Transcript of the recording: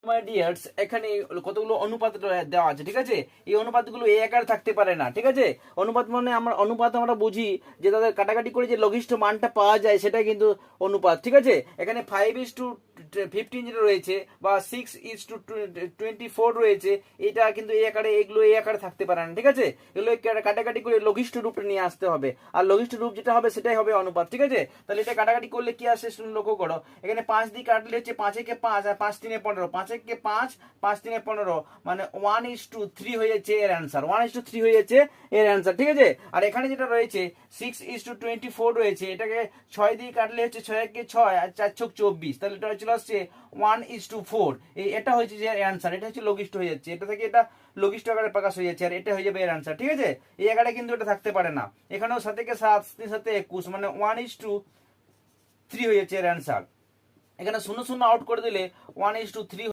মাই dears, এখানে কতগুলো অনুপাত দেওয়া আছে, ঠিক আছে। এই অনুপাতগুলো এই আকারে থাকতে পারে না, ঠিক আছে। অনুপাত মানে আমরা বুঝি যে তাদের কাটাকাটি করে যে লঘিষ্ঠ মানটা পাওয়া যায় সেটা কিন্তু অনুপাত, ঠিক আছে। এখানে 5:15 যেটা রয়েছে বা 6:24 রয়েছে, এটা কিন্তু এই আকারে, এগুলো এই আকারে থাকতে পারে না, ঠিক আছে। এগুলো কাটাকাটি করে লঘিষ্ঠ রূপে নিয়ে আসতে হবে, আর লঘিষ্ঠ রূপ যেটা হবে সেটাই হবে অনুপাত, ঠিক আছে। তাহলে এটা কাটাকাটি করলে কি আসে লক্ষ্য করো। এখানে 5 দিয়ে কাটলে হচ্ছে 5 আর 5×3 = 15, 5 5 মানে 1:3 হয়ে যাচ্ছে এর অ্যান্সার, 1:3 হয়ে যাচ্ছে এর অ্যান্সার, ঠিক আছে। আর এখানে যেটা রয়েছে 6:24 রয়েছে, এটাকে 6 দিয়ে কাটলে হচ্ছে 6 আর 4×4 = 24, তাহলে এটা চলে আসছে 1:4। এটা হচ্ছে যে অ্যান্সার, এটা হচ্ছে লঘিষ্ঠ হয়ে যাচ্ছে, এটা থেকে এটা লঘিষ্ঠ আকারে প্রকাশ হয়ে যাচ্ছে, আর এটা হয়ে যাবে এর অ্যান্সার, ঠিক আছে। এই আকারে কিন্তু এটা থাকতে পারে না। এখানেও 7 × 7 = 21, মানে 1:3 হয়ে যাচ্ছে এর অ্যান্সার। এখানে 0 0 আউট করে দিলে 1:3